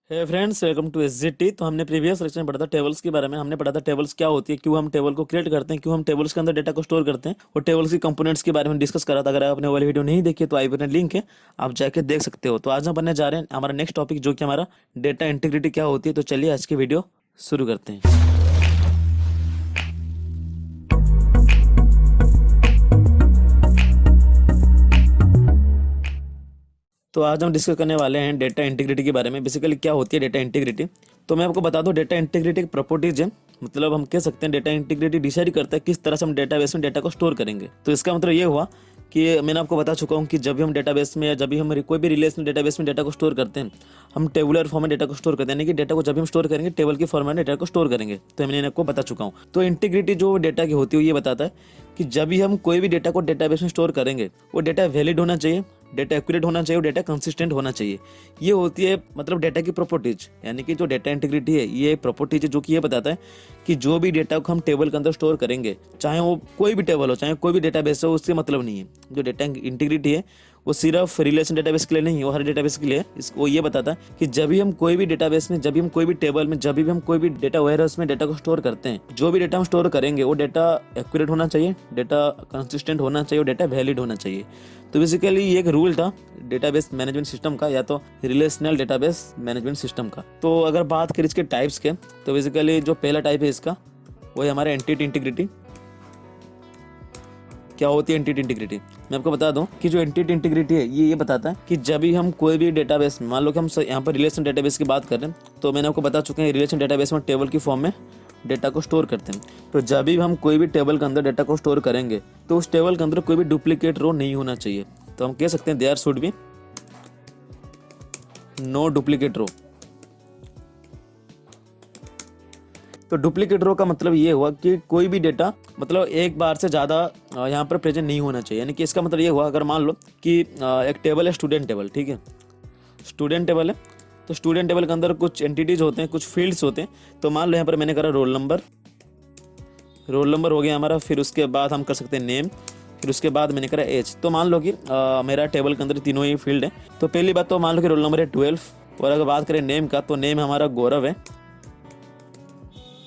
Hey friends, welcome to SGT. तो हमने previous lecture में पढ़ा था टेबल्स के बारे में। हमने पढ़ा था टेबल्स क्या होती है, क्यों हम टेबल को क्रिएट करते हैं, क्यों हम टेबल्स के अंदर डेटा को स्टोर करते हैं, और टेबल्स की कंपोनेंट्स के बारे में डिस्कस करा था। अगर आपने वो वाली वीडियो नहीं देखी तो आई बटन लिंक है, आप जाके देख सकते हो। तो आज हम बनने जा रहे हैं हमारा नेक्स्ट टॉपिक, जो कि हमारा डेटा इंटीग्रिटी क्या होती है। तो चलिए आज की वीडियो शुरू करते हैं। तो आज हम डिस्कस करने वाले हैं डेटा इंटीग्रिटी के बारे में। बेसिकली क्या होती है डेटा इंटीग्रिटी, तो मैं आपको बता दूं, डेटा इंटीग्रिटी एक प्रॉपर्टीज है। मतलब हम कह सकते हैं डेटा इंटीग्रिटी डिसाइड करता है किस तरह से हम डेटाबेस में डेटा को स्टोर करेंगे। तो इसका मतलब ये हुआ कि मैंने आपको बता चुका हूँ कि जब भी हम डेटाबेस में या जब भी हम कोई भी रिलेशनल डेटाबेस में डेटा को स्टोर करते हैं, हम टेबुलर फॉर्म में डेटा को स्टोर करते हैं। यानी कि डेटा को जब भी हम स्टोर करेंगे टेबल की फॉर्मेट में डेटा को स्टोर करेंगे। तो मैंने आपको बता चुका हूँ। तो इंटीग्रिटी जो डेटा की होती है ये बताता है कि जब भी हम कोई भी डेटा को डेटाबेस में स्टोर करेंगे, वो डेटा वैलिड होना चाहिए, डेटा एक्यूरेट होना चाहिए और डेटा कंसिस्टेंट होना चाहिए। ये होती है मतलब डेटा की प्रॉपर्टीज। यानी कि जो डेटा इंटीग्रिटी है ये प्रॉपर्टीज है जो कि ये बताता है कि जो भी डेटा को हम टेबल के अंदर स्टोर करेंगे, चाहे वो कोई भी टेबल हो, चाहे कोई भी डेटाबेस हो, उससे मतलब नहीं है। जो डेटा इंटीग्रिटी है वो सिर्फ रिलेशन डेटाबेस के लिए नहीं है, वो हर डेटाबेस के लिए है। इसको ये बताता है कि जब भी हम कोई भी डेटाबेस में, जब भी हम कोई भी टेबल में, जब भी हम कोई भी डेटा वेयरहाउस में डेटा को स्टोर करते हैं, जो भी डेटा हम स्टोर करेंगे वो डेटा एक्यूरेट होना चाहिए, डेटा कंसिस्टेंट होना चाहिए और डेटा वैलिड होना चाहिए। तो बेसिकली ये एक रूल था डेटाबेस मैनेजमेंट सिस्टम का, या तो रिलेशनल डेटाबेस मैनेजमेंट सिस्टम का। तो अगर बात करें इसके टाइप्स के, तो बेसिकली जो पहला टाइप है इसका वो है हमारा एंटिटी इंटीग्रिटी। क्या होती है एंटिटी इंटीग्रिटी? मैं आपको बता दूं कि जो एंटिटी इंटीग्रिटी है ये बताता है कि जब भी हम कोई भी डेटाबेस में, मान लो कि हम यहाँ पर रिलेशन डेटाबेस की बात कर रहे हैं, तो मैंने आपको बता चुके हैं रिलेशन डेटाबेस में टेबल की फॉर्म में डेटा को स्टोर करते हैं। तो जब भी हम कोई भी टेबल के अंदर डेटा को स्टोर करेंगे तो उस टेबल के अंदर कोई भी डुप्लीकेट रो नहीं होना चाहिए। तो हम कह सकते हैं there should be no duplicate row. तो डुप्लीकेट रो का मतलब ये हुआ कि कोई भी डेटा मतलब एक बार से ज़्यादा यहाँ पर प्रेजेंट नहीं होना चाहिए। यानी कि इसका मतलब ये हुआ, अगर मान लो कि एक टेबल है स्टूडेंट टेबल, ठीक है, स्टूडेंट टेबल है। तो स्टूडेंट टेबल के अंदर कुछ एंटिटीज होते हैं, कुछ फील्ड्स होते हैं। तो मान लो यहाँ पर मैंने करा रोल नंबर, रोल नंबर हो गया हमारा। फिर उसके बाद हम कर सकते हैं नेम, फिर उसके बाद मैंने करा एज। तो मान लो कि मेरा टेबल के अंदर तीनों ही फील्ड है। तो पहली बात तो मान लो कि रोल नंबर है 12, और अगर बात करें नेम का तो नेम हमारा गौरव है,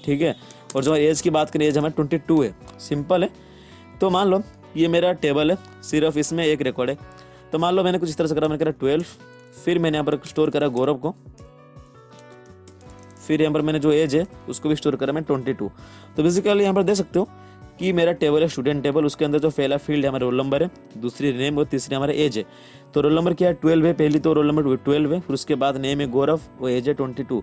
ठीक है। और जो एज की बात करें एज हमारा 22 है, सिंपल है। तो मान लो ये मेरा टेबल है, सिर्फ इसमें एक रिकॉर्ड है। तो मान लो मैंने कुछ इस तरह से करा, मैंने करा 12, फिर मैंने यहाँ पर स्टोर करा गौरव को, फिर यहाँ पर मैंने जो एज है उसको भी स्टोर करा मैं 22। तो बेसिकली यहाँ पर देख सकते हो कि मेरा टेबल है स्टूडेंट टेबल, उसके अंदर जो पहला फील्ड है हमारा रोल नंबर है, दूसरी नेम और तीसरी हमारा एज है। तो रोल नंबर क्या है 12 है, पहली तो रोल नंबर 12 है, फिर उसके बाद नेम है गौरव, वो एज है 22।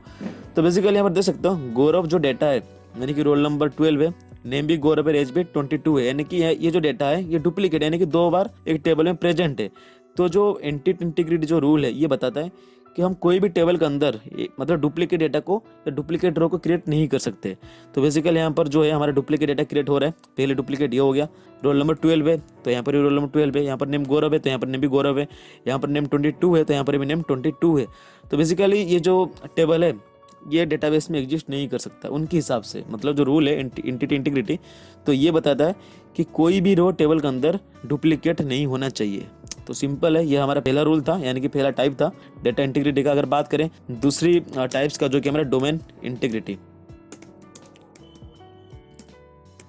तो बेसिकली यहाँ पर देख सकते हो गौरव जो डेटा है, यानी कि रोल नंबर 12 है, नेम भी गौरव है, एज भी 22 है। यानी कि ये जो डेटा है ये डुप्लीकेट, यानी कि दो बार एक टेबल में प्रेजेंट है। तो जो एंटिटी इंटीग्रिटी जो रूल है ये बताता है कि हम कोई भी टेबल के अंदर मतलब डुप्लीकेट डेटा को या डुप्लीकेट रो को क्रिएट नहीं कर सकते। तो बेसिकली यहाँ पर जो है हमारा डुप्लीकेट डेटा क्रिएट हो रहा है। पहले डुप्लीकेट ये हो गया, रोल नंबर 12 है तो यहाँ पर भी रोल नंबर 12 है, यहाँ पर नेम गौरव है तो यहाँ पर नेम भी गौरव है, यहाँ पर नेम 22 है तो यहाँ पर भी नेम 22 है। तो बेसिकली ये जो टेबल है ये डेटाबेस में एग्जिस्ट नहीं कर सकता उनके हिसाब से। मतलब जो रूल है एंटिटी इंटीग्रिटी, तो ये बताता है कि कोई भी रो टेबल के अंदर डुप्लीकेट नहीं होना चाहिए। तो सिंपल है, ये हमारा पहला रूल था, यानी कि पहला टाइप था डेटा इंटीग्रिटी का। अगर बात करें दूसरी टाइप्स का, जो कि हमारा डोमेन इंटीग्रिटी।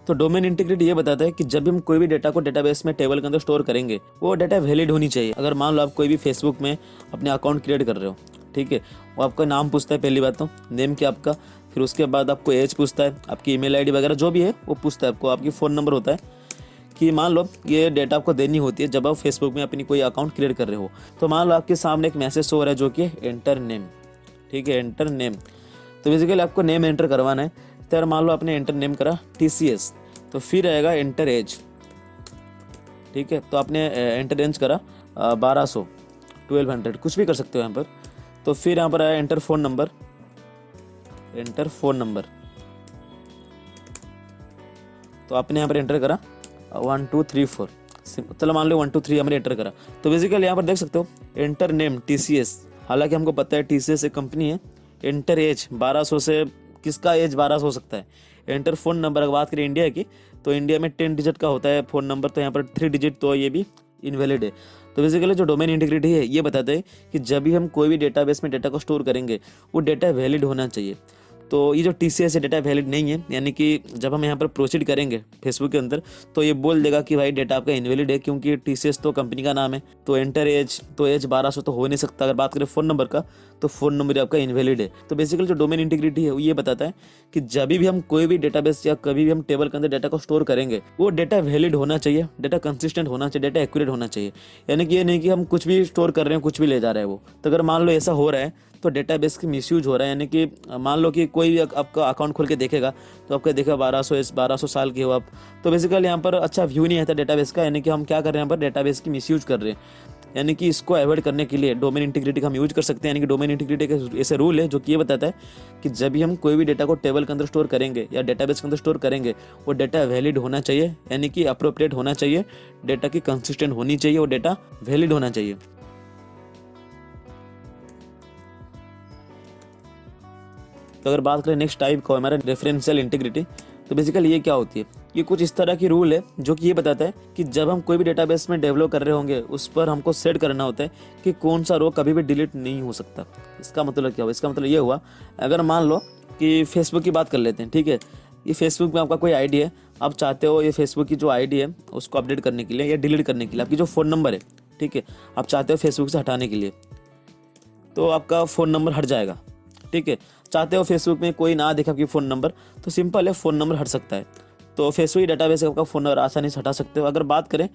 तो डोमेन इंटीग्रिटी ये बताता है कि जब भी हम कोई भी डेटा को डेटाबेस में टेबल के अंदर स्टोर करेंगे वो डेटा वैलिड होनी चाहिए। अगर मान लो आप कोई भी फेसबुक में अपने अकाउंट क्रिएट कर रहे हो, ठीक है, वो आपका नाम पूछता है, पहली बात तो नेम क्या आपका, फिर उसके बाद आपको एज पूछता है, आपकी ईमेल आईडी वगैरह जो भी है वो पूछता है आपको, आपकी फ़ोन नंबर होता है। कि मान लो ये डेटा आपको देनी होती है जब आप फेसबुक में अपनी कोई अकाउंट क्रिएट कर रहे हो। तो मान लो आपके सामने एक मैसेज शो हो रहा है जो कि एंटर नेम, ठीक है, एंटर नेम। तो बेसिकली आपको नेम एंटर करवाना है। तो यार मान लो आपने एंटर नेम करा TCS, तो फिर आएगा एंटर एज, ठीक है। तो आपने एंटर एज करा 1200 1200 कुछ भी कर सकते हो यहाँ पर। तो फिर यहाँ पर आया enter phone number, enter phone number. तो आपने यहाँ पर एंटर करा 1234, चलो मान लो 123 हमने एंटर करा। तो बेसिकली यहाँ पर देख सकते हो एंटर नेम TCS, हालांकि हमको पता है TCS एक कंपनी है। एंटर एज 1200 से किसका एज 1200 हो सकता है। एंटर फ़ोन नंबर, अगर बात करें इंडिया की, तो इंडिया में 10 डिजिट का होता है फ़ोन नंबर, तो यहाँ पर 3 डिजिट तो ये भी इनवैलिड है। तो बेसिकली जो डोमेन इंटीग्रिटी है ये बताता है कि जब भी हम कोई भी डेटाबेस में डेटा को स्टोर करेंगे वो डेटा वैलिड होना चाहिए। तो ये जो TCS है डेटा वैलिड नहीं है, यानी कि जब हम यहाँ पर प्रोसीड करेंगे फेसबुक के अंदर तो ये बोल देगा कि भाई डेटा आपका इनवैलिड है, क्योंकि TCS तो कंपनी का नाम है। तो एंटर एज, तो एज 1200 तो हो नहीं सकता। अगर बात करें फ़ोन नंबर का तो फ़ोन नंबर आपका इनवैलिड है। तो बेसिकली जो डोमेन इंटीग्रिटी है वो ये बताता है कि जब भी हम कोई भी डेटाबेस या कभी भी हम टेबल के अंदर डेटा को स्टोर करेंगे वो डेटा वैलिड होना चाहिए, डेटा कंसिस्टेंट होना चाहिए, डेटा एक्यूरेट होना चाहिए। यानी कि ये नहीं कि हम कुछ भी स्टोर कर रहे हैं कुछ भी ले जा रहे हैं वो। तो अगर मान लो ऐसा हो रहा है तो डेटाबेस की मिसयूज हो रहा है, यानी कि मान लो कि कोई भी आपका अकाउंट खोल के देखेगा तो आपका देखा 1200 साल के हो आप, तो बेसिकली यहाँ पर अच्छा व्यू नहीं आता डेटाबेस का। यानी कि हम क्या कर रहे हैं यहाँ पर डेटाबेस की मिसयूज कर रहे हैं। यानी कि इसको अवॉइड करने के लिए डोमेन इंटीग्रिटी का हम यूज कर सकते हैं। यानी कि डोमेन इंटीग्रिटी का ऐसे रूल है जो कि ये बताता है कि जब भी हम कोई भी डेटा को टेबल के अंदर स्टोर करेंगे या डेटाबेस के अंदर स्टोर करेंगे वो डेटा वैलिड होना चाहिए, यानी कि अप्रोप्रिएट होना चाहिए, डेटा की कंसिस्टेंट होनी चाहिए, वो डेटा वैलिड होना चाहिए। तो अगर बात करें नेक्स्ट टाइप का हमारा रेफरेंशियल इंटीग्रिटी, तो बेसिकली ये क्या होती है, ये कुछ इस तरह की रूल है जो कि ये बताता है कि जब हम कोई भी डेटाबेस में डेवलप कर रहे होंगे उस पर हमको सेट करना होता है कि कौन सा रो कभी भी डिलीट नहीं हो सकता। इसका मतलब क्या हुआ, इसका मतलब ये हुआ, अगर मान लो कि फेसबुक की बात कर लेते हैं, ठीक है, ये फेसबुक में आपका कोई आईडी है, आप चाहते हो ये फेसबुक की जो आईडी है उसको अपडेट करने के लिए या डिलीट करने के लिए, आपकी जो फ़ोन नंबर है, ठीक है, आप चाहते हो फेसबुक से हटाने के लिए, तो आपका फ़ोन नंबर हट जाएगा, ठीक है। चाहते हो फेसबुक में कोई ना देखे आपकी फ़ोन नंबर, तो सिंपल है, फ़ोन नंबर हट सकता है। तो फेसबुक डेटाबेस से आपका फ़ोन नंबर आसानी से हटा सकते हो। अगर बात करें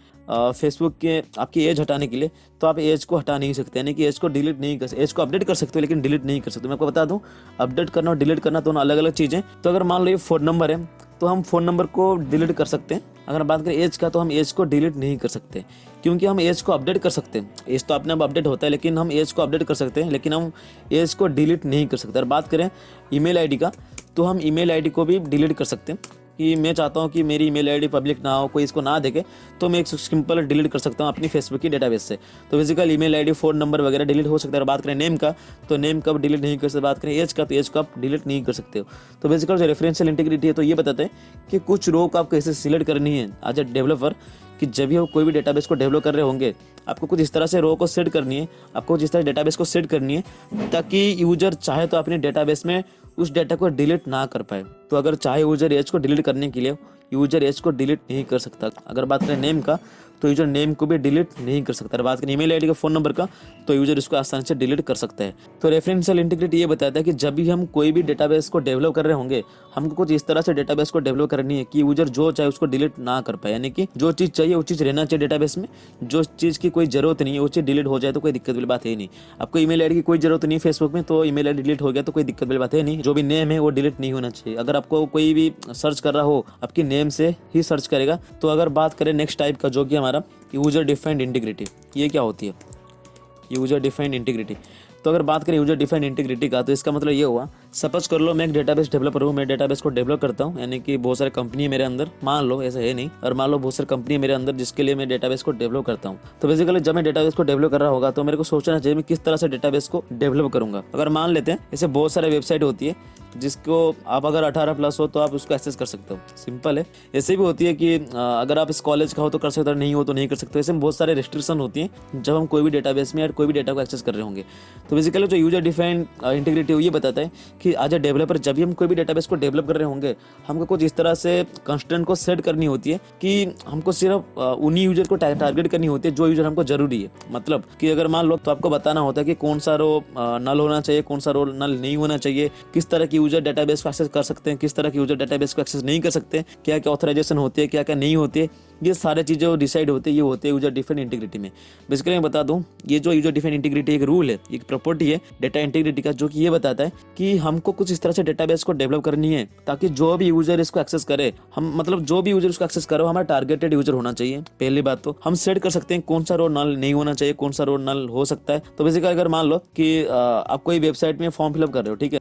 फेसबुक के आपकी एज हटाने के लिए, तो आप एज को हटा नहीं सकते, यानी कि एज को डिलीट नहीं कर सकते। एज को अपडेट कर सकते हो लेकिन डिलीट नहीं कर सकते। मैं आपको बता दूं, अपडेट करना और डिलीट करना दोनों अलग अलग चीज़ें। तो अगर मान लो ये फ़ोन नंबर है तो हम फ़ोन नंबर को डिलीट कर सकते हैं। अगर बात करें एज का तो हम एज को डिलीट नहीं कर सकते, क्योंकि हम एज को अपडेट कर सकते हैं। एज तो अपने आप अपडेट होता है, लेकिन हम एज को अपडेट कर सकते हैं, लेकिन हम एज को डिलीट नहीं कर सकते। और बात करें ईमेल आईडी का, तो हम ईमेल आईडी को भी डिलीट कर सकते हैं कि मैं चाहता हूं कि मेरी ईमेल आईडी पब्लिक ना हो, कोई इसको ना देखे, तो मैं एक सिंपल डिलीट कर सकता हूं अपनी फेसबुक की डेटाबेस से। तो basically email ID, phone number वगैरह डिलीट हो सकता है। बात करें नेम का, तो नेम कब डिलीट नहीं कर सकते। बात करें एज का, तो एज का आप डिलीट नहीं कर सकते हो। तो बेसिकली जो रेफरेंशियल इंटीग्रिटी है तो ये बताता है कि कुछ रो को आपको कैसे सिलेक्ट करनी है एज ए डेवलपर, कि जब भी आप कोई भी डेटाबेस को डेवलप कर रहे होंगे आपको कुछ इस तरह से रो को सेट करनी है, आपको जिस तरह डेटाबेस को सेट करनी है ताकि यूजर चाहे तो अपने डेटाबेस में उस डेटा को डिलीट ना कर पाए। तो अगर चाहे यूजर एज को डिलीट करने के लिए, यूजर एज को डिलीट नहीं कर सकता। अगर बात करें नेम का, तो यूजर नेम को भी डिलीट नहीं कर सकता। अगर बात करें ईमेल आईडी का, फ़ोन नंबर का, तो यूजर इसको आसानी से डिलीट कर सकता है। तो रेफरेंशियल इंटीग्रिटी ये बताता है कि जब भी हम कोई भी डेटाबेस को डेवलप कर रहे होंगे हमको कुछ इस तरह से डेटाबेस को डेवलप करनी है कि यूजर जो चाहे उसको डिलीट ना कर पाए। यानी कि जो चीज़ चाहिए वो चीज़ रहना चाहिए डेटाबेस में, जो चीज़ की कोई ज़रूरत नहीं है वो चीज़ डिलीट हो जाए तो कोई दिक्कत वाली बात है नहीं। आपको ईमेल आईडी की कोई ज़रूरत नहीं है फेसबुक में, तो ईमेल आईडी डिलीट हो गया तो कोई दिक्कत वाली बात है नहीं। जो भी नेम है वो डिलीट नहीं होना चाहिए। अगर आपको कोई भी सर्च कर रहा हो आपकी नेम से ही सर्च करेगा। तो अगर बात करें नेक्स्ट टाइप का जो कि हमारा यूजर डिफाइंड इंटीग्रिटी, ये क्या होती है यूजर डिफाइंड इंटीग्रिटी। तो अगर बात करें यूजर डिफाइंड इंटीग्रिटी का, तो इसका मतलब ये हुआ, सपोज कर लो मैं एक डेटाबेस डेवलपर हूँ, मैं डेटाबेस को डेवलप करता हूँ, यानी कि बहुत सारे कंपनी है मेरे अंदर, मान लो ऐसा है नहीं, और मान लो बहुत सारी कंपनी है मेरे अंदर जिसके लिए मैं डेटाबेस को डेवलप करता हूँ। तो बेसिकली जब मैं डेटाबेस को डेवलप कर रहा होगा तो मेरे को सोचना चाहिए मैं किस तरह से डेटाबेस को डेवलप करूंगा। अगर मान लेते हैं ऐसे बहुत सारे वेबसाइट होती है जिसको आप अगर 18+ हो तो आप उसको एक्सेस कर सकते हो, सिंपल है। ऐसे भी होती है कि अगर आप इस कॉलेज का हो तो कर सकते हो, नहीं हो तो नहीं कर सकते हो। ऐसे में बहुत सारे रेस्ट्रिक्शन होती हैं जब हम कोई भी डेटाबेस में या कोई भी डेटा को एक्सेस कर रहे होंगे। तो बेसिकली जो यूजर डिफाइंड इंटीग्रिटी ये बताता है कि एज ए डेवलपर जब भी हम कोई भी डेटाबेस को डेवलप कर रहे होंगे हमको कुछ इस तरह से कंस्ट्रेंट को सेट करनी होती है कि हमको सिर्फ उन्हीं यूजर को टारगेट करनी होती है जो यूजर हमको जरूरी है। मतलब कि अगर मान लो तो आपको बताना होता है कि कौन सा रो नल होना चाहिए, कौन सा रो नल नहीं होना चाहिए, किस तरह की यूजर डेटाबेस को एक्सेस कर सकते हैं, किस तरह की यूजर डेटाबेस को एक्सेस नहीं कर सकते, क्या क्या ऑथराइजेशन होती है, क्या क्या नहीं होती है, ये सारी चीज़ें डिसाइड होते हैं, ये होते हैं यूजर डिफाइंड इंटीग्रिटी में। बेसिकली मैं बता दूं, ये जो यूजर डिफाइंड इंटीग्रिटी एक रूल है, एक प्रॉपर्टी है डेटा इंटीग्रिटी का, जो कि ये बताता है कि हमको कुछ इस तरह से डेटाबेस को डेवलप करनी है ताकि जो भी यूजर इसको एक्सेस करे, हम मतलब जो भी यूजर इसको एक्सेस करे हमारा टारगेटेड यूजर होना चाहिए। पहली बात तो हम सेट कर सकते हैं कौन सा रो नल नहीं होना चाहिए, कौन सा रो नल हो सकता है। तो बेसिकली अगर मान लो कि आप कोई वेबसाइट में फॉर्म फिलअप कर रहे हो, ठीक है,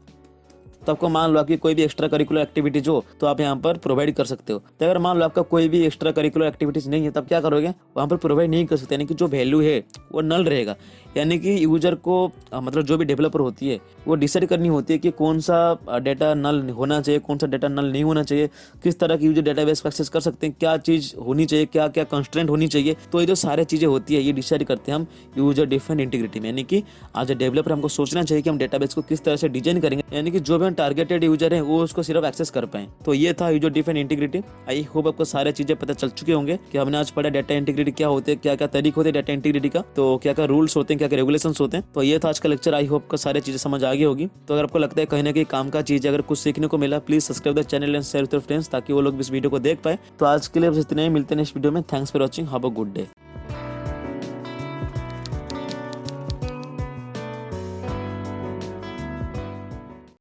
तो आपको मान लो कि कोई भी एक्स्ट्रा करिकुलर एक्टिविटीज हो तो आप यहाँ पर प्रोवाइड कर सकते हो। तो अगर मान लो आपका कोई भी एक्स्ट्रा करिकुलर एक्टिविटीज नहीं है तब क्या करोगे, वहाँ पर प्रोवाइड नहीं कर सकते, यानी कि जो वैल्यू है वो नल रहेगा। यानी कि यूजर को मतलब जो भी डेवलपर होती है वो डिसाइड करनी होती है कि कौन सा डेटा नल होना चाहिए, कौन सा डेटा नल नहीं होना चाहिए, किस तरह की यूजर डेटाबेस को एक्सेस कर सकते हैं, क्या चीज़ होनी चाहिए, क्या क्या कंस्ट्रेंट होनी चाहिए। तो ये जो सारी चीज़ें होती है ये डिसाइड करते हैं हम यूजर डिफाइंड इंटीग्रिटी में। यानी कि आज डेवलपर हमको सोचना चाहिए कि हम डेटाबेस को किस तरह से डिजाइन करेंगे, यानी कि जो भी हम टारगेटेड यूजर है वो उसको सिर्फ एक्सेस कर पाए। तो ये था user defined integrity. I hope आपको सारी चीजें पता चल चुके होंगे कि हमने आज पढ़ा डेटा इंटीग्रिटी क्या होते हैं, क्या क्या तरीके होते हैं डेटा इंटीग्रिटी का, तो क्या क्या रूल्स होते हैं, क्या क्या रेगुलेशन होते हैं। तो ये था आज का लेक्चर। आई होप को सारी चीजें समझ आ गई होगी। तो अगर आपको लगता है कहीं ना कहीं काम का चीज अगर कुछ सीखने को मिला, please subscribe the channel and share with friends ताकि वो लोग भी इस वीडियो को देख पाए। तो आज के लिए बस इतना ही, मिलते हैं नेक्स्ट वीडियो में। Thanks for watching, have a good day.